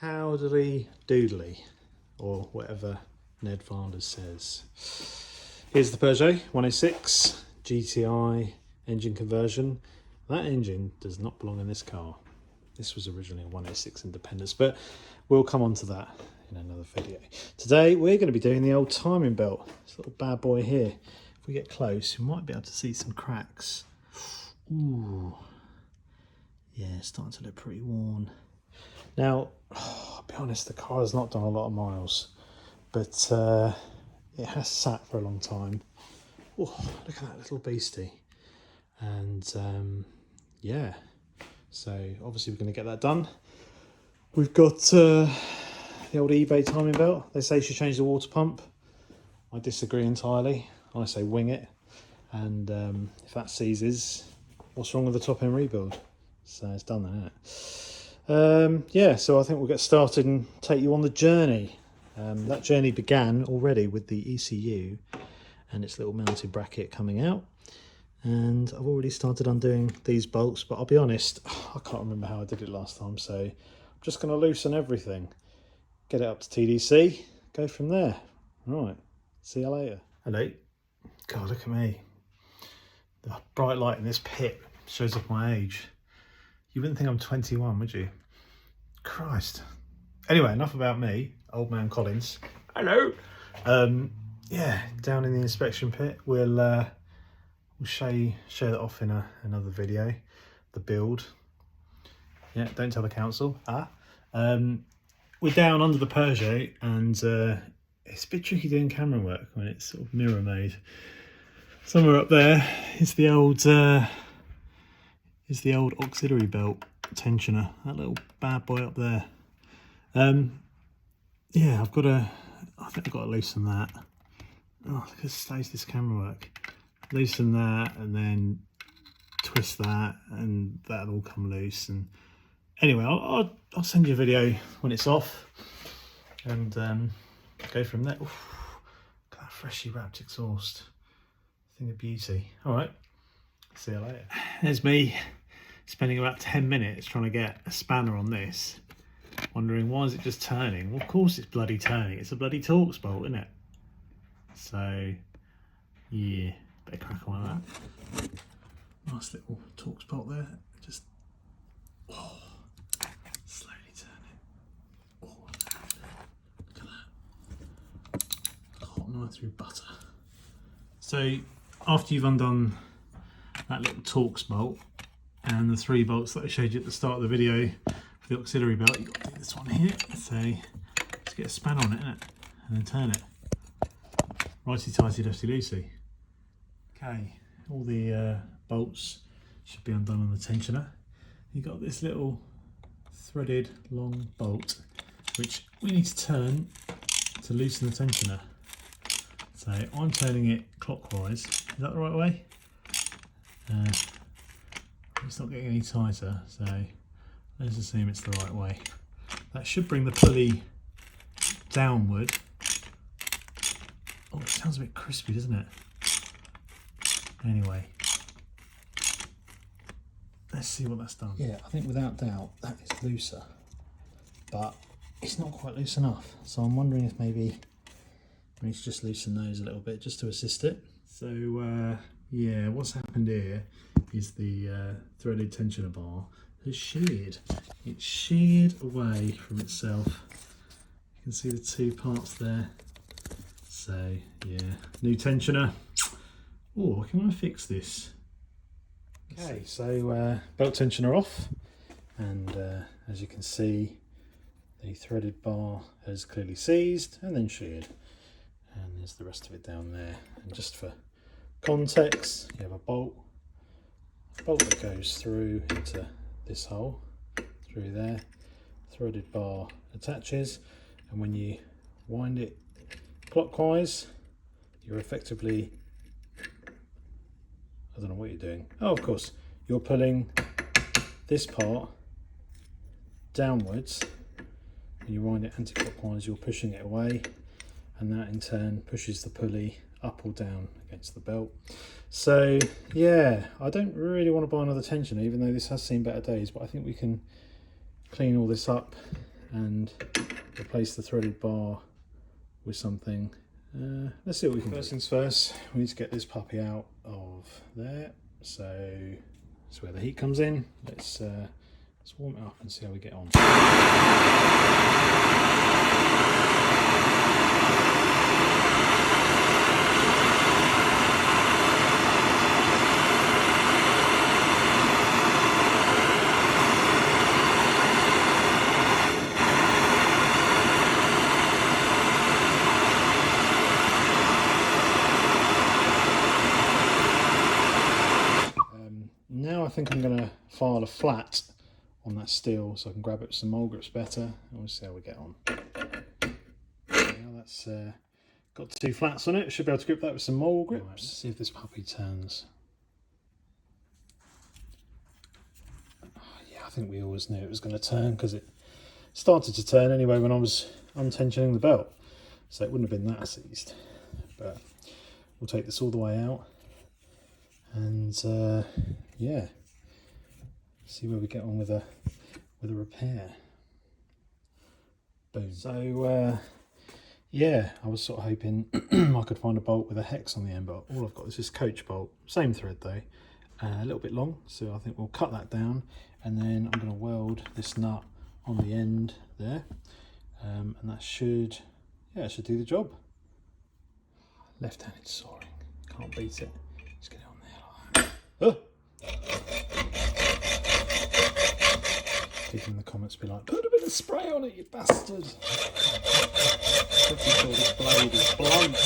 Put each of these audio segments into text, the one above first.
Howdly doodly, or whatever Ned Flanders says. Here's the Peugeot 106 GTI engine conversion. That engine does not belong in this car. This was originally a 106 Independence, but we'll come on to that in another video. Today we're going to be doing the old timing belt, this little bad boy here. If we get close, we might be able to see some cracks. Ooh, yeah, it's starting to look pretty worn. Now, I'll be honest, the car has not done a lot of miles, but it has sat for a long time. Oh, look at that little beastie. And yeah, so obviously we're going to get that done. We've got the old eBay timing belt. They say you should change the water pump. I disagree entirely. I say wing it. And if that seizes, what's wrong with the top end rebuild? So it's done that. Yeah, so I think we'll get started and take you on the journey. That journey began already with the ECU and its little mounted bracket coming out. And I've already started undoing these bolts, but I'll be honest, I can't remember how I did it last time. So I'm just going to loosen everything, get it up to TDC, go from there. Right, see you later. Hello. God, look at me. The bright light in this pit shows off my age. You wouldn't think I'm 21, would you? Christ. Anyway, enough about me, old man Collins. Hello. Yeah, down in the inspection pit, we'll show that off in another video. The build. Yeah, don't tell the council. We're down under the Peugeot, and it's a bit tricky doing camera work when it's sort of mirror made. Somewhere up there is the old auxiliary belt tensioner, that little bad boy up there. Yeah, I think I've got to loosen that. Oh, look how stays this camera work. Loosen that and then twist that, and that'll all come loose. And anyway, I'll send you a video when it's off, and go from there. Oof, look at that freshly wrapped exhaust. Thing of beauty. All right, see you later. There's me spending about 10 minutes trying to get a spanner on this, wondering why is it just turning. Well, of course it's bloody turning. It's a bloody Torx bolt, isn't it? So yeah, better crack on with that. Nice little Torx bolt there. Just slowly turn it. Oh, look at that. Hot knife through butter. So after you've undone that little Torx bolt and the 3 bolts that I showed you at the start of the video for the auxiliary belt, you've got to do this one here. So just get a span on it, innit? And then turn it. Righty tighty, lefty loosey. Okay, all the bolts should be undone on the tensioner. You've got this little threaded long bolt which we need to turn to loosen the tensioner. So I'm turning it clockwise. Is that the right way? It's not getting any tighter, so let's assume it's the right way. That should bring the pulley downward. Oh, it sounds a bit crispy, doesn't it? Anyway, let's see what that's done. Yeah, I think without doubt that is looser, but it's not quite loose enough. So I'm wondering if maybe we need to just loosen those a little bit just to assist it. So yeah, what's happened here is the threaded tensioner bar has sheared. It's sheared away from itself. You can see the 2 parts there. So yeah, new tensioner. Oh, can I fix this? Okay, so belt tensioner off, and as you can see, the threaded bar has clearly seized and then sheared. And there's the rest of it down there. And just for context, you have a bolt that goes through into this hole, through there. Threaded bar attaches, and when you wind it clockwise, you're effectively, I don't know what you're doing. Oh, of course, you're pulling this part downwards. When you wind it anti-clockwise, you're pushing it away, and that in turn pushes the pulley up or down against the belt. So yeah, I don't really want to buy another tensioner, even though this has seen better days, but I think we can clean all this up and replace the threaded bar with something. Let's see what we can do. First things first, we need to get this puppy out of there. So that's where the heat comes in. Let's warm it up and see how we get on. Now I think I'm going to file a flat on that steel so I can grab it with some mole grips better, and we'll see how we get on. Now that's got 2 flats on it. Should be able to grip that with some mole grips. Right, let's see if this puppy turns. Oh, yeah, I think we always knew it was going to turn because it started to turn anyway when I was untensioning the belt, so it wouldn't have been that seized. But we'll take this all the way out and yeah, see where we get on with a repair. Boom. So yeah, I was sort of hoping I could find a bolt with a hex on the end, but all I've got is this coach bolt, same thread though, a little bit long, so I think we'll cut that down, and then I'm going to weld this nut on the end there, and that should do the job. Left-handed sawing, can't beat it. Let's get it on there like that. Oh! People in the comments be like, put a bit of spray on it, you bastard. Pretty sure this blade is blunt.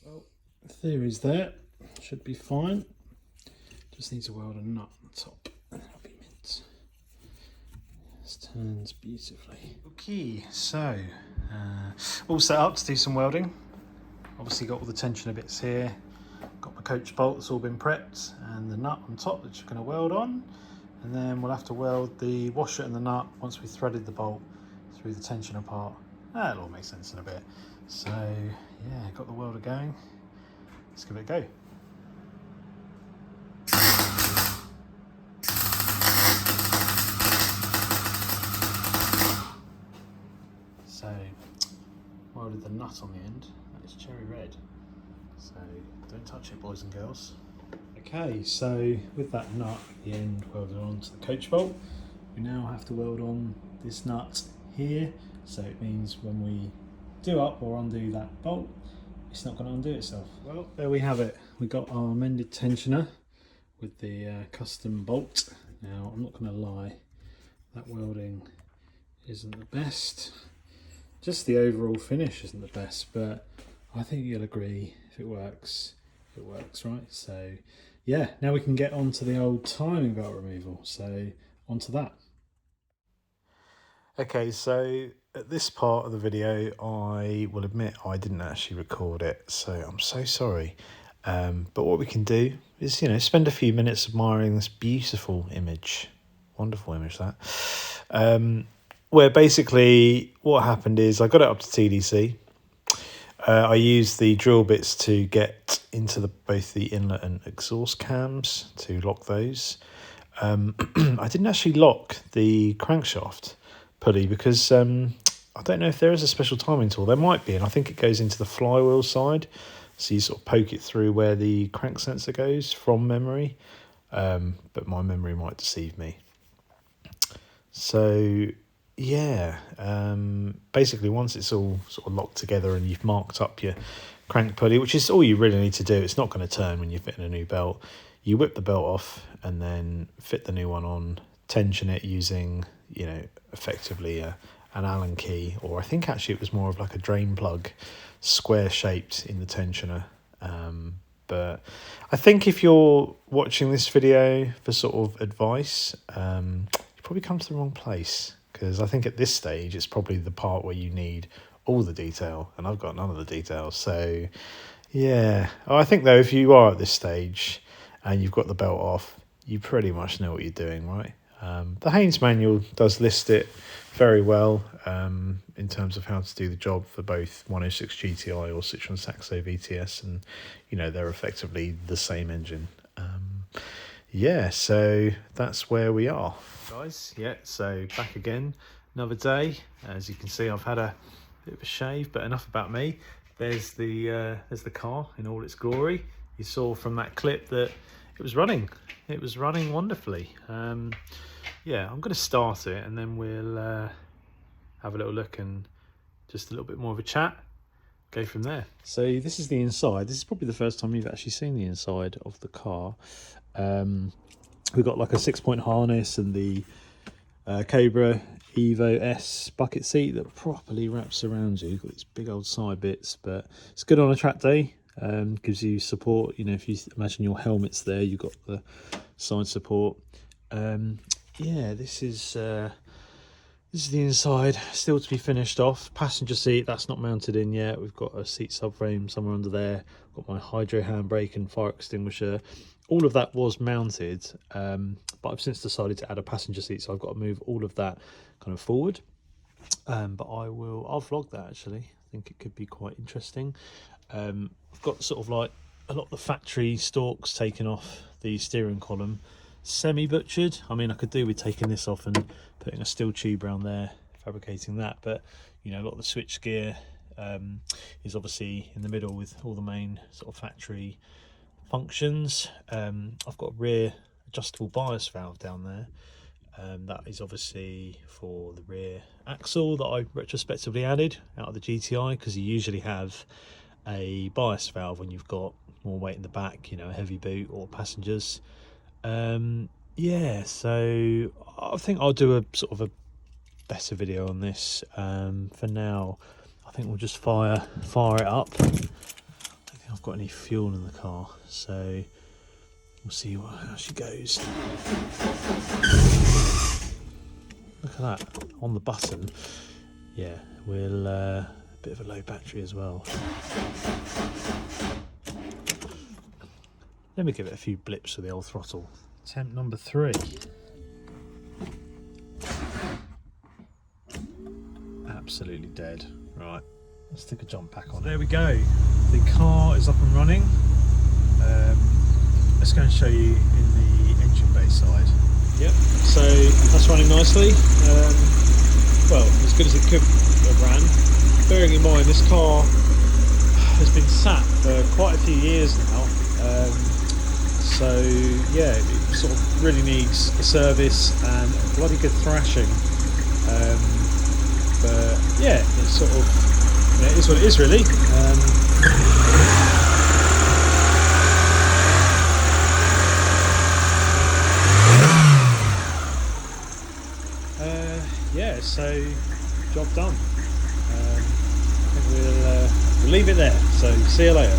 Well, the theory's there, should be fine. Just need to weld a nut on the top and that'll be mint. This turns beautifully. Okay, so all set up to do some welding. Obviously got all the tensioner bits here, got my coach bolt that's all been prepped, and the nut on top that you're going to weld on, and then we'll have to weld the washer and the nut once we threaded the bolt through the tensioner part. That'll all make sense in a bit. So yeah, got the welder going, let's give it a go. So welded the nut on the end. It's cherry red, so don't touch it, boys and girls. Okay, so with that nut at the end welded onto the coach bolt, we now have to weld on this nut here, so it means when we do up or undo that bolt, it's not going to undo itself. Well, there we have it. We got our mended tensioner with the custom bolt. Now, I'm not going to lie, that welding isn't the best. Just the overall finish isn't the best, but I think you'll agree, if it works, right? So yeah, now we can get on to the old timing belt removal. So onto that. Okay, so at this part of the video, I will admit I didn't actually record it, so I'm so sorry. But what we can do is, spend a few minutes admiring this beautiful image. Wonderful image, that. Where basically what happened is I got it up to TDC. I used the drill bits to get into both the inlet and exhaust cams to lock those. I didn't actually lock the crankshaft pulley because I don't know if there is a special timing tool. There might be, and I think it goes into the flywheel side. So you sort of poke it through where the crank sensor goes from memory. But my memory might deceive me. So yeah, basically once it's all sort of locked together and you've marked up your crank pulley, which is all you really need to do, it's not going to turn when you're fitting a new belt. You whip the belt off and then fit the new one on, tension it using, effectively an Allen key, or I think actually it was more of like a drain plug, square shaped in the tensioner. But I think if you're watching this video for sort of advice, you probably come to the wrong place. Because I think at this stage, it's probably the part where you need all the detail, and I've got none of the details. So, yeah. I think, though, if you are at this stage and you've got the belt off, you pretty much know what you're doing, right? The Haynes manual does list it very well in terms of how to do the job for both 106 GTI or Citroen Saxo VTS, and they're effectively the same engine. Yeah, so that's where we are, guys. Yeah, so back again, another day. As you can see, I've had a bit of a shave, but enough about me. There's the car in all its glory. You saw from that clip that it was running. It was running wonderfully. Yeah, I'm going to start it and then we'll have a little look and just a little bit more of a chat. Go from there. So this is the inside. This is probably the first time you've actually seen the inside of the car. We've got like a 6-point harness and the Cobra Evo S bucket seat that properly wraps around you. You've got these big old side bits, but it's good on a track day. Gives you support. If you imagine your helmet's there, you've got the side support. Yeah, this is the inside, still to be finished off. Passenger seat, that's not mounted in yet. We've got a seat subframe somewhere under there. Got my hydro handbrake and fire extinguisher. All of that was mounted, but I've since decided to add a passenger seat, so I've got to move all of that kind of forward. But I'll vlog that actually. I think it could be quite interesting. I've got sort of like a lot of the factory stalks taken off the steering column, semi-butchered. I mean, I could do with taking this off and putting a steel tube around there, fabricating that, but a lot of the switch gear is obviously in the middle with all the main sort of factory functions. I've got a rear adjustable bias valve down there. That is obviously for the rear axle that I retrospectively added out of the GTI, because you usually have a bias valve when you've got more weight in the back, a heavy boot or passengers. Yeah, so I think I'll do a sort of a better video on this. For now, I think we'll just fire it up. I don't think I've got any fuel in the car, so we'll see how she goes. Look at that on the button. Yeah, we'll a bit of a low battery as well. Let me give it a few blips with the old throttle. Attempt number 3. Absolutely dead. Right, let's take a jump pack on. There we go. The car is up and running. Let's go and show you in the engine bay side. Yep, so that's running nicely. Well, as good as it could have ran. Bearing in mind, this car has been sat for quite a few years now. So yeah, it sort of really needs a service and a bloody good thrashing. But yeah, it's sort of, it is what it is really. Yeah, so job done. I think we'll leave it there. So see you later.